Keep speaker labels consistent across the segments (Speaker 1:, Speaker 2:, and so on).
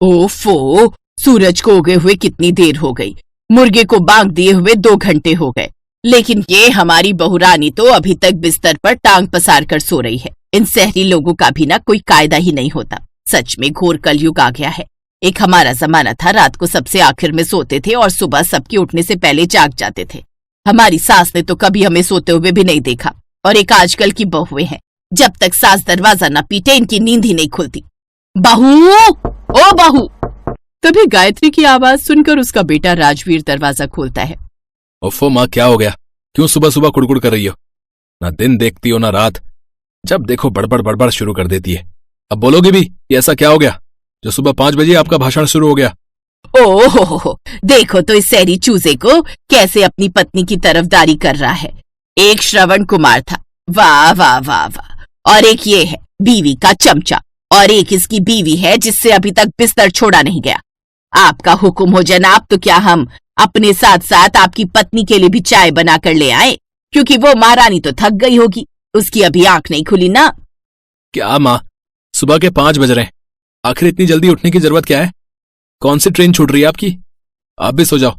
Speaker 1: ओफो, सूरज को उगे हुए कितनी देर हो गई, मुर्गे को बांग दिए हुए 2 घंटे हो गए, लेकिन ये हमारी बहू रानी तो अभी तक बिस्तर पर टांग पसार कर सो रही है। इन शहरी लोगों का भी ना कोई कायदा ही नहीं होता। सच में घोर कलयुग आ गया है। एक हमारा जमाना था, रात को सबसे आखिर में सोते थे और सुबह सबके उठने से पहले जाग जाते थे। हमारी सास ने तो कभी हमें सोते हुए भी नहीं देखा, और एक आजकल की बहुएं हैं, जब तक सास दरवाजा न पीटे इनकी नींद ही नहीं खुलती। बहू, ओ बहू। तभी गायत्री की आवाज सुनकर उसका बेटा राजवीर दरवाजा खोलता है।
Speaker 2: ओफो माँ, क्या हो गया? क्यों सुबह सुबह कुड़कुड़ कर रही हो? ना दिन देखती हो ना रात, जब देखो बड़बड़ बड़बड़ शुरू कर देती है। अब बोलोगे भी कि ऐसा क्या हो गया जो सुबह 5 बजे आपका भाषण शुरू हो गया?
Speaker 1: ओहो, देखो तो इस शहरी चूजे को कैसे अपनी पत्नी की तरफदारी कर रहा है। एक श्रवण कुमार था, वाह वाह वाह वाह, और एक ये है बीवी का चमचा, और एक इसकी बीवी है जिससे अभी तक बिस्तर छोड़ा नहीं गया। आपका हुक्म हो जनाब, तो क्या हम अपने साथ साथ आपकी पत्नी के लिए भी चाय बना कर ले आए? क्योंकि वो महारानी तो थक गई होगी, उसकी अभी आंख नहीं खुली ना।
Speaker 2: क्या माँ, सुबह के 5 बज रहे हैं, आखिर इतनी जल्दी उठने की जरूरत क्या है? कौन सी ट्रेन छूट रही है आपकी? आप भी सो जाओ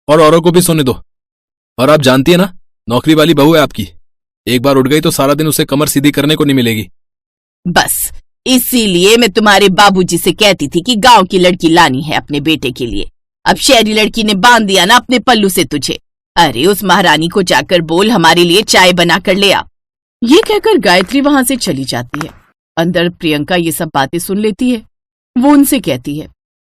Speaker 2: और औरों को भी सोने दो। और आप जानती है ना, नौकरी वाली बहू है आपकी, एक बार उठ गई तो सारा दिन उसे कमर सीधी करने को नहीं मिलेगी।
Speaker 1: बस इसीलिए मैं तुम्हारे बाबूजी से कहती थी कि गांव की लड़की लानी है अपने बेटे के लिए। अब शहरी लड़की ने बांध दिया ना अपने पल्लू से तुझे। अरे उस महारानी को जाकर बोल हमारे लिए चाय बना कर ले आ। ये कहकर गायत्री वहां से चली जाती है। अंदर प्रियंका ये सब बातें सुन लेती है। वो उनसे कहती है,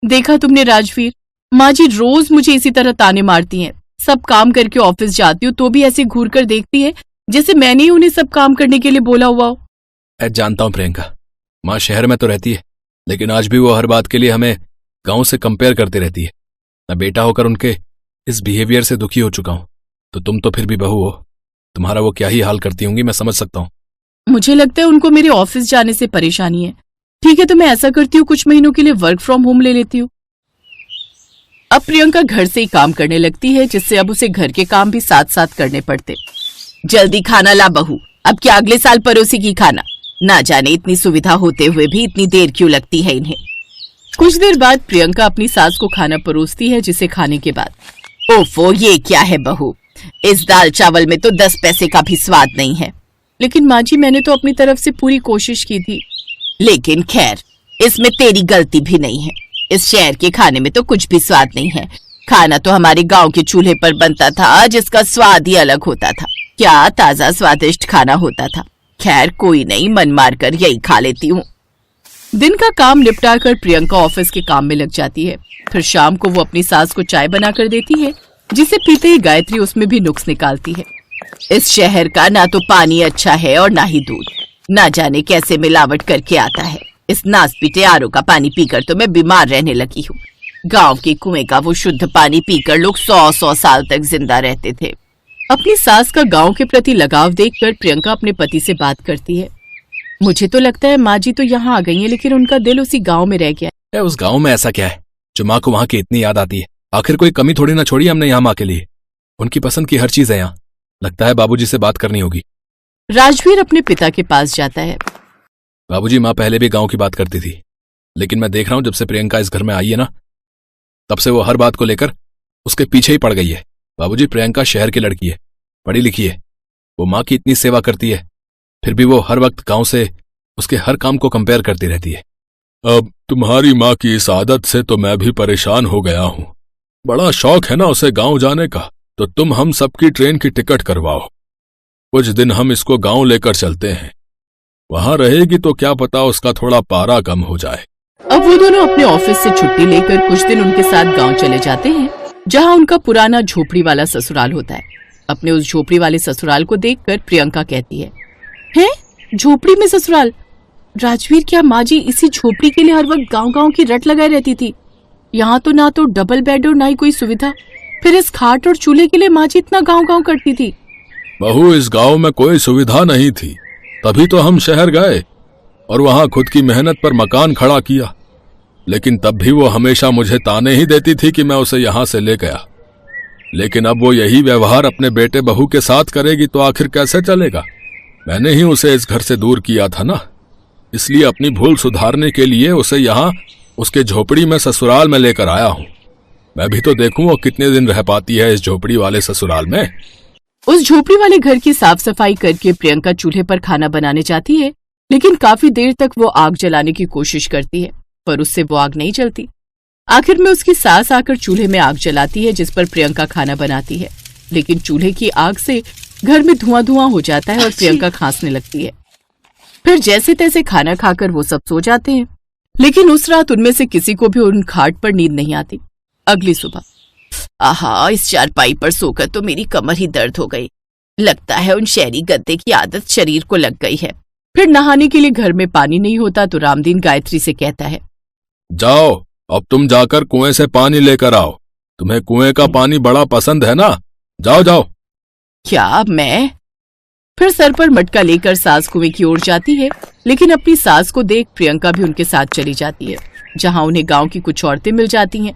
Speaker 1: देखा तुमने राजवीर, माँ जी रोज मुझे इसी तरह ताने मारती हैं। सब काम करके ऑफिस जाती हूँ तो भी ऐसे घूर कर देखती है जैसे मैंने ही उन्हें सब काम करने के लिए बोला हुआ हो।
Speaker 2: जानता हूँ प्रियंका, माँ शहर में तो रहती है, लेकिन आज भी वो हर बात के लिए हमें गांव से कंपेयर करती रहती है। मैं बेटा होकर उनके इस बिहेवियर से दुखी हो चुका हूँ, तो तुम तो फिर भी बहू हो, तुम्हारा वो क्या ही हाल करती होंगी, मैं समझ सकता हूँ।
Speaker 1: मुझे लगता है उनको मेरे ऑफिस जाने से परेशानी है। ठीक है, तो मैं ऐसा करती हूँ, कुछ महीनों के लिए वर्क फ्रॉम होम ले लेती हूँ। अब प्रियंका घर से ही काम करने लगती है, जिससे अब उसे घर के काम भी साथ साथ करने पड़ते। जल्दी खाना ला बहू, अब क्या अगले साल परोसी की खाना? ना जाने इतनी सुविधा होते हुए भी इतनी देर क्यों लगती है इन्हें। कुछ देर बाद प्रियंका अपनी सास को खाना परोसती है, जिसे खाने के बाद, ओफो ये क्या है बहू, इस दाल चावल में तो 10 पैसे का भी स्वाद नहीं है। लेकिन माँ जी, मैंने तो अपनी तरफ से पूरी कोशिश की थी। लेकिन खैर, इसमें तेरी गलती भी नहीं है। इस शहर के खाने में तो कुछ भी स्वाद नहीं है। खाना तो हमारे गांव के चूल्हे पर बनता था, जिसका स्वाद ही अलग होता था। क्या ताजा स्वादिष्ट खाना होता था। खैर कोई नहीं, मन मार कर यही खा लेती हूँ। दिन का काम निपटाकर प्रियंका ऑफिस के काम में लग जाती है। फिर शाम को वो अपनी सास को चाय बना कर देती है, जिसे पीते ही गायत्री उसमें भी नुक्स निकालती है। इस शहर का ना तो पानी अच्छा है और ना ही दूध, ना जाने कैसे मिलावट करके आता है। इस नास पीटे आरओ का पानी पीकर तो मैं बीमार रहने लगी हूँ। गांव के कुएं का वो शुद्ध पानी पीकर लोग 100-100 साल तक जिंदा रहते थे। अपनी सास का गांव के प्रति लगाव देखकर प्रियंका अपने पति से बात करती है। मुझे तो लगता है माँ जी तो यहाँ आ गई है, लेकिन उनका दिल उसी गांव में रह गया है।
Speaker 2: उस गांव में ऐसा क्या है जो माँ को वहाँ की इतनी याद आती है? आखिर कोई कमी थोड़ी ना छोड़ी हमने यहाँ माँ के लिए। उनकी पसंद की हर चीज है यहाँ। लगता है बाबूजी से बात करनी होगी।
Speaker 1: राजवीर अपने पिता के पास जाता है।
Speaker 2: बाबूजी, माँ पहले भी गांव की बात करती थी, लेकिन मैं देख रहा हूँ जब से प्रियंका इस घर में आई है ना, तब से वो हर बात को लेकर उसके पीछे ही पड़ गई है। बाबूजी, प्रियंका शहर की लड़की है, पढ़ी लिखी है, वो माँ की इतनी सेवा करती है, फिर भी वो हर वक्त गांव से उसके हर काम को कंपेयर करती रहती है। अब तुम्हारी माँ की इस आदत से तो मैं भी परेशान हो गया हूँ। बड़ा शौक है ना उसे गांव जाने का, तो तुम हम सबकी ट्रेन की टिकट करवाओ। कुछ दिन हम इसको गांव लेकर चलते हैं, वहां रहेगी तो क्या पता उसका थोड़ा पारा कम हो जाए।
Speaker 1: अब वो दोनों अपने ऑफिस से छुट्टी लेकर कुछ दिन उनके साथ गांव चले जाते हैं, जहां उनका पुराना झोपड़ी वाला ससुराल होता है। अपने उस झोपड़ी वाले ससुराल को देखकर प्रियंका कहती है, झोपड़ी में ससुराल? राजवीर, क्या माँ जी इसी झोपड़ी के लिए हर वक्त गांव-गांव की रट लगाए रहती थी? यहाँ तो ना तो डबल बेड और ना ही कोई सुविधा, फिर इस खाट और चूल्हे के लिए माँ जी इतना गांव-गांव करती थी।
Speaker 2: बहू, इस गांव में कोई सुविधा नहीं थी, तभी तो हम शहर गए और वहां खुद की मेहनत पर मकान खड़ा किया। लेकिन तब भी वो हमेशा मुझे ताने ही देती थी कि मैं उसे यहां से ले गया। लेकिन अब वो यही व्यवहार अपने बेटे बहू के साथ करेगी तो आखिर कैसे चलेगा? मैंने ही उसे इस घर से दूर किया था ना, इसलिए अपनी भूल सुधारने के लिए उसे यहाँ उसके झोपड़ी में ससुराल में लेकर आया हूँ। मैं भी तो देखूं वो कितने दिन रह पाती है इस झोपड़ी वाले ससुराल में।
Speaker 1: उस झोपड़ी वाले घर की साफ सफाई करके प्रियंका चूल्हे पर खाना बनाने जाती है, लेकिन काफी देर तक वो आग जलाने की कोशिश करती है, पर उससे वो आग नहीं जलती। आखिर में उसकी सास आकर चूल्हे में आग जलाती है, जिस पर प्रियंका खाना बनाती है, लेकिन चूल्हे की आग से घर में धुआं धुआं हो जाता है और प्रियंका खांसने लगती है। फिर जैसे तैसे खाना खाकर वो सब सो जाते हैं, लेकिन उस रात उनमें से किसी को भी उन खाट पर नींद नहीं आती। अगली सुबह, आहा, इस चारपाई पर सोकर तो मेरी कमर ही दर्द हो गई। लगता है उन शहरी गद्दे की आदत शरीर को लग गई है। फिर नहाने के लिए घर में पानी नहीं होता तो रामदीन गायत्री से कहता है,
Speaker 2: जाओ अब तुम जाकर कुएं से पानी लेकर आओ। तुम्हें कुएं का पानी बड़ा पसंद है ना, जाओ जाओ।
Speaker 1: क्या मैं? फिर सर पर मटका लेकर सास कुएं की ओर जाती है, लेकिन अपनी सास को देख प्रियंका भी उनके साथ चली जाती है, जहां उन्हें गांव की कुछ औरतें मिल जाती हैं।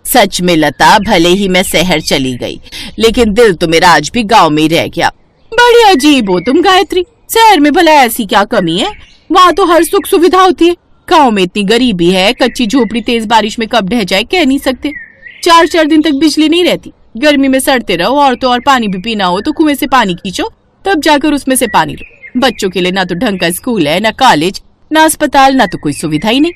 Speaker 1: सच में लता, भले ही मैं शहर चली गई, लेकिन दिल तो मेरा आज भी गांव में ही रह गया। बड़ी अजीब हो तुम गायत्री, शहर में भला ऐसी क्या कमी है? वहाँ तो हर सुख सुविधा होती है। गांव में इतनी गरीबी है, कच्ची झोपड़ी तेज बारिश में कब ढह जाए कह नहीं सकते। 4-4 दिन तक बिजली नहीं रहती, गर्मी में सड़ते रहो, और पानी भी पीना हो तो कुएं से पानी खींचो, तब जाकर उसमें से पानी लो। बच्चों के लिए ना तो ढंग का स्कूल है, ना कॉलेज, ना अस्पताल, ना तो कोई सुविधा ही नहीं।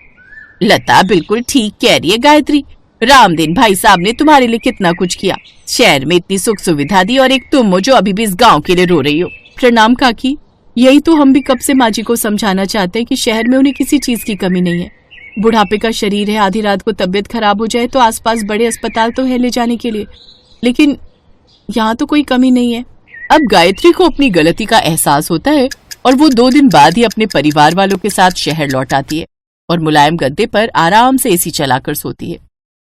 Speaker 1: लता बिल्कुल ठीक कह रही है गायत्री, रामदीन भाई साहब ने तुम्हारे लिए कितना कुछ किया। शहर में इतनी सुख सुविधा दी, और एक तुम हो जो अभी भी इस गांव के लिए रो रही हो। प्रणाम काकी, यही तो हम भी कब से माँ जी को समझाना चाहते हैं कि शहर में उन्हें किसी चीज की कमी नहीं है। बुढ़ापे का शरीर है, आधी रात को तबीयत खराब हो जाए तो आसपास बड़े अस्पताल तो है ले जाने के लिए, लेकिन यहाँ तो कोई कमी नहीं है। अब गायत्री को अपनी गलती का एहसास होता है और वो 2 दिन बाद ही अपने परिवार वालों के साथ शहर लौट आती है और मुलायम गद्दे पर आराम से एसी चलाकर सोती है।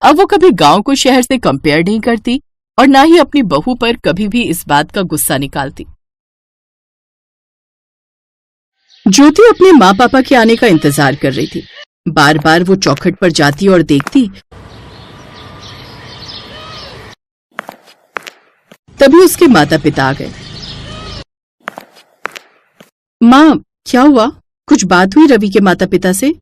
Speaker 1: अब वो कभी गांव को शहर से कंपेयर नहीं करती और ना ही अपनी बहू पर कभी भी इस बात का गुस्सा निकालती। ज्योति अपने माँ पापा के आने का इंतजार कर रही थी। बार बार वो चौखट पर जाती और देखती, तभी उसके माता पिता आ गए। माँ, क्या हुआ? कुछ बात हुई रवि के माता पिता से?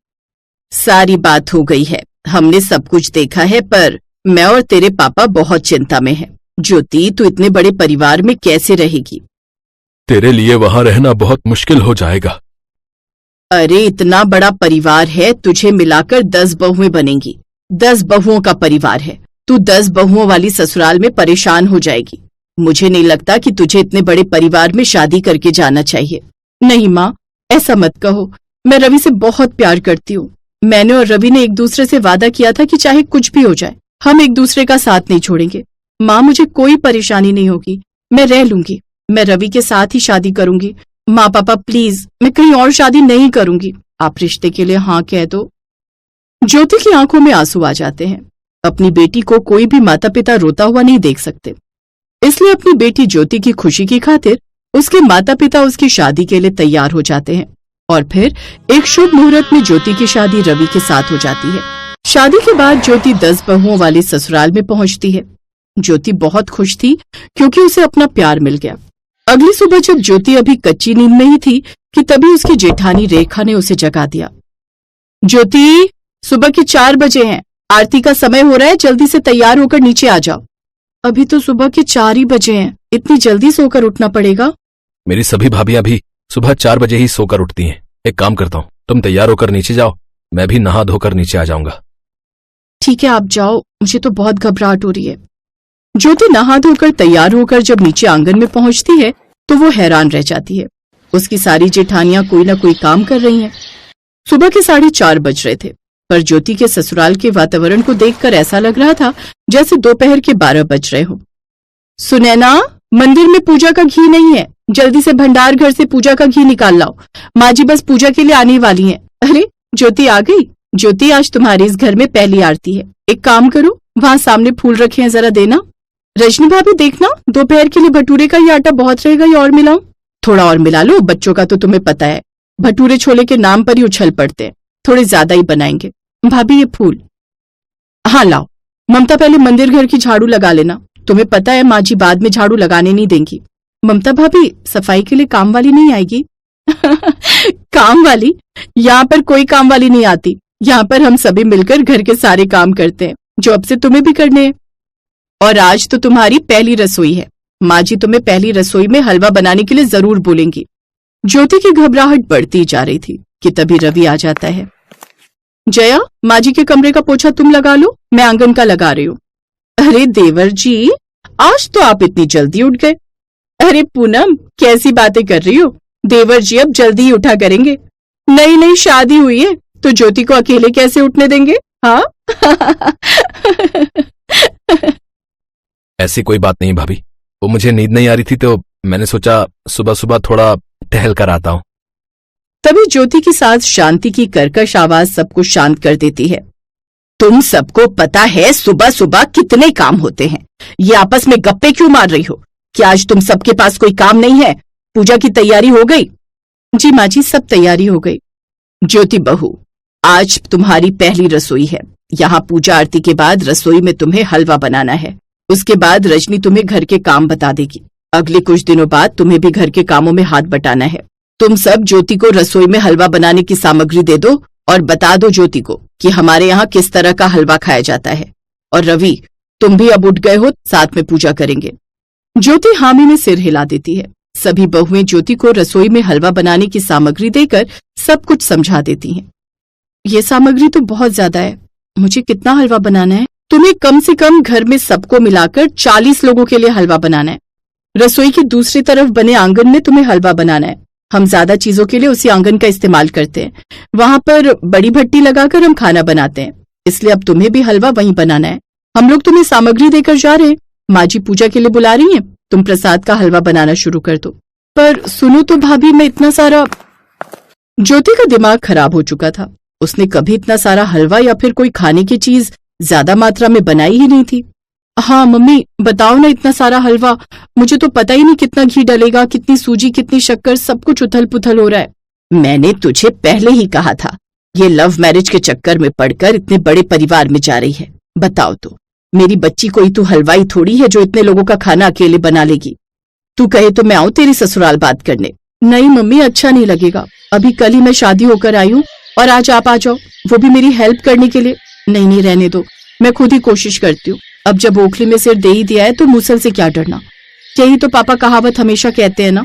Speaker 1: सारी बात हो गई है, हमने सब कुछ देखा है, पर मैं और तेरे पापा बहुत चिंता में हैं। ज्योति, तू इतने बड़े परिवार में कैसे रहेगी?
Speaker 2: तेरे लिए वहां रहना बहुत मुश्किल हो जाएगा।
Speaker 1: अरे इतना बड़ा परिवार है, तुझे मिलाकर 10 बहुएं बनेंगी। 10 बहुओं का परिवार है, तू 10 बहुओं वाली ससुराल में परेशान हो जाएगी। मुझे नहीं लगता कि तुझे इतने बड़े परिवार में शादी करके जाना चाहिए। नहीं माँ, ऐसा मत कहो, मैं रवि से बहुत प्यार करती हूँ। मैंने और रवि ने एक दूसरे से वादा किया था कि चाहे कुछ भी हो जाए, हम एक दूसरे का साथ नहीं छोड़ेंगे। माँ, मुझे कोई परेशानी नहीं होगी, मैं रह लूंगी। मैं रवि के साथ ही शादी करूंगी। माँ पापा प्लीज, मैं कहीं और शादी नहीं करूंगी, आप रिश्ते के लिए हाँ कह दो। ज्योति की आंखों में आंसू आ जाते हैं। अपनी बेटी को कोई भी माता पिता रोता हुआ नहीं देख सकते, इसलिए अपनी बेटी ज्योति की खुशी की खातिर उसके माता पिता उसकी शादी के लिए तैयार हो जाते हैं और फिर एक शुभ मुहूर्त में ज्योति की शादी रवि के साथ हो जाती है। शादी के बाद ज्योति 10 बहुओं वाले ससुराल में पहुंचती है। ज्योति बहुत खुश थी क्योंकि उसे अपना प्यार मिल गया। अगली सुबह जब ज्योति अभी कच्ची नींद में ही थी कि तभी उसकी जेठानी रेखा ने उसे जगा दिया। ज्योति, सुबह के 4 बजे हैं, आरती का समय हो रहा है, जल्दी से तैयार होकर नीचे आ जाओ। अभी तो सुबह के 4 ही बजे हैं, इतनी जल्दी सोकर उठना पड़ेगा?
Speaker 2: मेरी सभी भाभियां भी सुबह 4 बजे ही सोकर उठती हैं। एक काम करता हूँ, तुम तैयार होकर नीचे जाओ, मैं भी नहा धोकर नीचे आ जाऊंगा।
Speaker 1: ठीक है, आप जाओ, मुझे तो बहुत घबराहट हो रही है। ज्योति नहा धोकर तैयार होकर जब नीचे आंगन में पहुंचती है तो वो हैरान रह जाती है। उसकी सारी जेठानियां कोई ना कोई काम कर रही हैं। सुबह के 4:30 बज रहे थे, पर ज्योति के ससुराल के वातावरण को देखकर ऐसा लग रहा था जैसे दोपहर के 12 बज रहे हो। सुनैना, मंदिर में पूजा का घी नहीं है, जल्दी से भंडार घर से पूजा का घी निकाल लाओ, माँ जी बस पूजा के लिए आने वाली हैं। अरे ज्योति आ गई। ज्योति, आज तुम्हारे इस घर में पहली आरती है। एक काम करो, वहां सामने फूल रखे हैं, जरा देना। रजनी भाभी, देखना दोपहर के लिए भटूरे का ये आटा बहुत रहेगा, ये और मिलाऊं? थोड़ा और मिला लो, बच्चों का तो तुम्हें पता है, भटूरे छोले के नाम पर ही उछल पड़ते हैं, थोड़े ज्यादा ही बनाएंगे। भाभी ये फूल, हाँ लाओ। ममता, पहले मंदिर घर की झाड़ू लगा लेना, तुम्हें पता है माँ जी बाद में झाड़ू लगाने नहीं देंगी। ममता भाभी, सफाई के लिए काम वाली नहीं आएगी? काम वाली? यहाँ पर कोई काम वाली नहीं आती, यहाँ पर हम सभी मिलकर घर के सारे काम करते हैं जो अब से तुम्हें भी करने हैं। और आज तो तुम्हारी पहली रसोई है। माँ जी तुम्हें पहली रसोई में हलवा बनाने के लिए जरूर बोलेंगी। ज्योति की घबराहट बढ़ती जा रही थी कि तभी रवि आ जाता है। जया, माँ जी के कमरे का पोछा तुम लगा लो, मैं आंगन का लगा रही हूँ। अरे देवर जी, आज तो आप इतनी जल्दी उठ गए। अरे पूनम, कैसी बातें कर रही हो? देवर जी अब जल्दी ही उठा करेंगे। नई नई शादी हुई है तो ज्योति को अकेले कैसे उठने देंगे? हाँ।
Speaker 2: ऐसी कोई बात नहीं भाभी, वो मुझे नींद नहीं आ रही थी तो मैंने सोचा सुबह सुबह थोड़ा टहल कर आता हूँ।
Speaker 1: तभी ज्योति की सास शांति की कर्कश आवाज सबको शांत कर देती है। तुम सबको पता है सुबह सुबह कितने काम होते हैं, ये आपस में गप्पे क्यों मार रही हो? क्या आज तुम सबके पास कोई काम नहीं है? पूजा की तैयारी हो गई? जी माँ जी, सब तैयारी हो गई। ज्योति बहू, आज तुम्हारी पहली रसोई है। यहाँ पूजा आरती के बाद रसोई में तुम्हें हलवा बनाना है। उसके बाद रजनी तुम्हें घर के काम बता देगी। अगले कुछ दिनों बाद तुम्हें भी घर के कामों में हाथ बटाना है। तुम सब ज्योति को रसोई में हलवा बनाने की सामग्री दे दो और बता दो ज्योति को कि हमारे यहाँ किस तरह का हलवा खाया जाता है। और रवि, तुम भी अब उठ गए हो, साथ में पूजा करेंगे। ज्योति हामी में सिर हिला देती है। सभी बहुएं ज्योति को रसोई में हलवा बनाने की सामग्री देकर सब कुछ समझा देती हैं। ये सामग्री तो बहुत ज्यादा है, मुझे कितना हलवा बनाना है? तुम्हें कम से कम घर में सबको मिलाकर 40 लोगों के लिए हलवा बनाना है। रसोई की दूसरी तरफ बने आंगन में तुम्हें हलवा बनाना है। हम ज्यादा चीजों के लिए उसी आंगन का इस्तेमाल करते हैं। वहां पर बड़ी भट्टी लगाकर हम खाना बनाते हैं, इसलिए अब तुम्हें भी हलवा वहीं बनाना है। हम लोग तुम्हें सामग्री देकर जा रहे हैं। माँ जी पूजा के लिए बुला रही हैं, तुम प्रसाद का हलवा बनाना शुरू कर दो। पर सुनो तो भाभी, मैं इतना सारा... ज्योति का दिमाग खराब हो चुका था। उसने कभी इतना सारा हलवा या फिर कोई खाने की चीज ज्यादा मात्रा में बनाई ही नहीं थी। हाँ मम्मी, बताओ ना, इतना सारा हलवा, मुझे तो पता ही नहीं कितना घी डलेगा, कितनी सूजी, कितनी शक्कर, सब कुछ उथल पुथल हो रहा है। मैंने तुझे पहले ही कहा था, ये लव मैरिज के चक्कर में पड़कर इतने बड़े परिवार में जा रही है। बताओ तो, मेरी बच्ची कोई तू हलवाई थोड़ी है जो इतने लोगों का खाना अकेले बना लेगी। तू कहे तो मैं आऊं तेरी ससुराल बात करने। नहीं मम्मी, अच्छा नहीं लगेगा। अभी कल ही मैं शादी होकर आई हूँ और आज आप आ जाओ, वो भी मेरी हेल्प करने के लिए। नहीं नहीं, रहने दो, मैं खुद ही कोशिश करती हूँ। अब जब ओखली में सिर दे ही दिया है तो मूसल से क्या डरना। यही तो पापा कहावत हमेशा कहते हैं ना।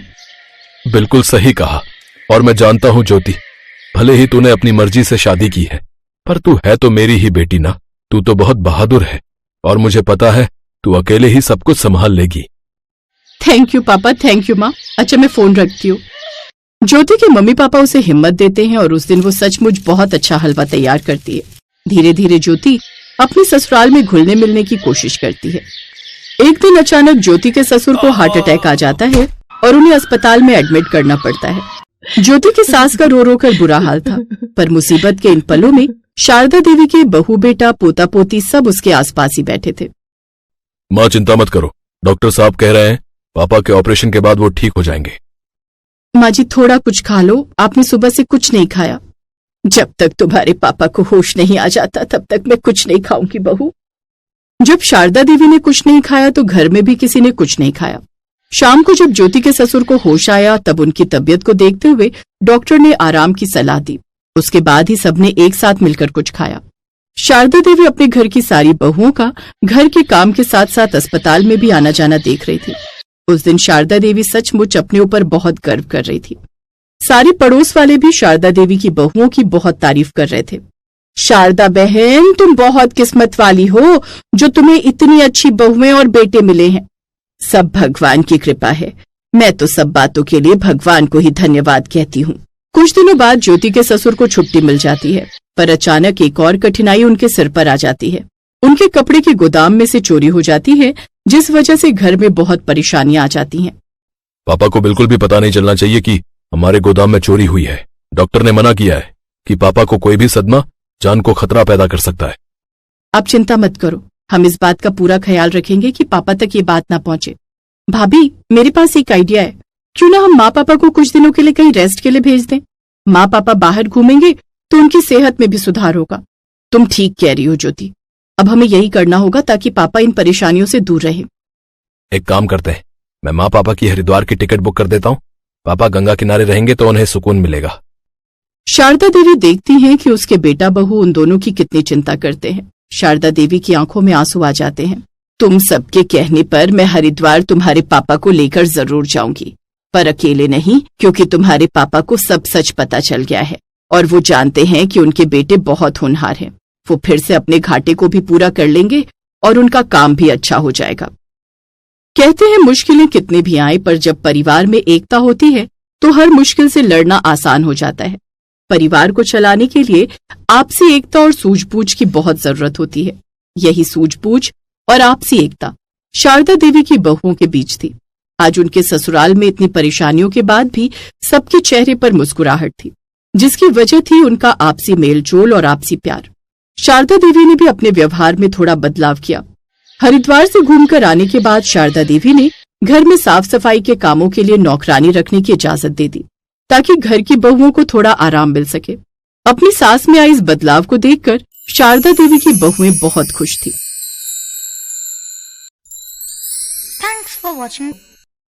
Speaker 2: बिल्कुल सही कहा। और मैं जानता हूँ ज्योति, भले ही तूने अपनी मर्जी से शादी की है, पर तू है तो मेरी ही बेटी ना। तू तो बहुत बहादुर है और मुझे पता है तू अकेले ही सब कुछ संभाल लेगी।
Speaker 1: थैंक यू पापा, थैंक यू माँ। अच्छा, मैं फोन रखती हूँ। ज्योति के मम्मी पापा उसे हिम्मत देते हैं और उस दिन वो सचमुच बहुत अच्छा हलवा तैयार करती है। धीरे धीरे ज्योति अपनी ससुराल में घुलने मिलने की कोशिश करती है। एक दिन अचानक ज्योति के ससुर को हार्ट अटैक आ जाता है और उन्हें अस्पताल में एडमिट करना पड़ता है। ज्योति की सास का रो रो कर बुरा हाल था, पर मुसीबत के इन पलों में शारदा देवी के बहू बेटा पोता पोती सब उसके आसपास ही बैठे थे।
Speaker 2: माँ चिंता मत करो, डॉक्टर साहब कह रहे हैं पापा के ऑपरेशन के बाद वो ठीक हो जाएंगे।
Speaker 1: माँ जी, थोड़ा कुछ खा लो, आपने सुबह से कुछ नहीं खाया। जब तक तुम्हारे पापा को होश नहीं आ जाता तब तक मैं कुछ नहीं खाऊंगी बहू। जब शारदा देवी ने कुछ नहीं खाया तो घर में भी किसी ने कुछ नहीं खाया। शाम को जब ज्योति के ससुर को होश आया तब उनकी तबीयत को देखते हुए डॉक्टर ने आराम की सलाह दी। उसके बाद ही सबने एक साथ मिलकर कुछ खाया। शारदा देवी अपने घर की सारी बहुओं का घर के काम के साथ साथ अस्पताल में भी आना जाना देख रही थी। उस दिन शारदा देवी सचमुच अपने ऊपर बहुत गर्व कर रही थी। सारे पड़ोस वाले भी शारदा देवी की बहुओं की बहुत तारीफ कर रहे थे। शारदा बहन, तुम बहुत किस्मत वाली हो जो तुम्हें इतनी अच्छी बहुएं और बेटे मिले हैं। सब भगवान की कृपा है। मैं तो सब बातों के लिए भगवान को ही धन्यवाद कहती हूँ। कुछ दिनों बाद ज्योति के ससुर को छुट्टी मिल जाती है, पर अचानक एक और कठिनाई उनके सिर पर आ जाती है। उनके कपड़े के गोदाम में से चोरी हो जाती है, जिस वजह से घर में बहुत परेशानियां आ जाती हैं।
Speaker 2: पापा को बिल्कुल भी पता नहीं चलना चाहिए कि हमारे गोदाम में चोरी हुई है। डॉक्टर ने मना किया है कि पापा को कोई भी सदमा जान को खतरा पैदा कर सकता है।
Speaker 1: आप चिंता मत करो, हम इस बात का पूरा ख्याल रखेंगे कि पापा तक ये बात ना पहुंचे। भाभी, मेरे पास एक आइडिया है। क्यों ना हम माँ पापा को कुछ दिनों के लिए कहीं रेस्ट के लिए भेज दें। माँ पापा बाहर घूमेंगे तो उनकी सेहत में भी सुधार होगा। तुम ठीक कह रही हो ज्योति, अब हमें यही करना होगा ताकि पापा इन परेशानियों से दूर रहे।
Speaker 2: एक काम करते हैं, मैं माँ पापा की हरिद्वार की टिकट बुक कर देता हूँ। पापा गंगा किनारे रहेंगे तो उन्हें सुकून मिलेगा।
Speaker 1: शारदा देवी देखती हैं कि उसके बेटा बहू उन दोनों की कितनी चिंता करते हैं। शारदा देवी की आंखों में आंसू आ जाते हैं। तुम सबके कहने पर मैं हरिद्वार तुम्हारे पापा को लेकर जरूर जाऊंगी, पर अकेले नहीं, क्योंकि तुम्हारे पापा को सब सच पता चल गया है और वो जानते हैं कि उनके बेटे बहुत होनहार हैं। वो फिर से अपने घाटे को भी पूरा कर लेंगे और उनका काम भी अच्छा हो जाएगा। कहते हैं मुश्किलें कितनी भी आए, पर जब परिवार में एकता होती है तो हर मुश्किल से लड़ना आसान हो जाता है। परिवार को चलाने के लिए आपसी एकता और सूझबूझ की बहुत जरूरत होती है। यही सूझबूझ और आपसी एकता शारदा देवी की बहुओं के बीच थी। आज उनके ससुराल में इतनी परेशानियों के बाद भी सबके चेहरे पर मुस्कुराहट थी, जिसकी वजह थी उनका आपसी मेलजोल और आपसी प्यार। शारदा देवी ने भी अपने व्यवहार में थोड़ा बदलाव किया। हरिद्वार से घूमकर आने के बाद शारदा देवी ने घर में साफ सफाई के कामों के लिए नौकरानी रखने की इजाजत दे दी, ताकि घर की बहुओं को थोड़ा आराम मिल सके। अपनी सास में आई इस बदलाव को देखकर शारदा देवी की बहुएं बहुत खुश थी।
Speaker 3: Thanks for watching.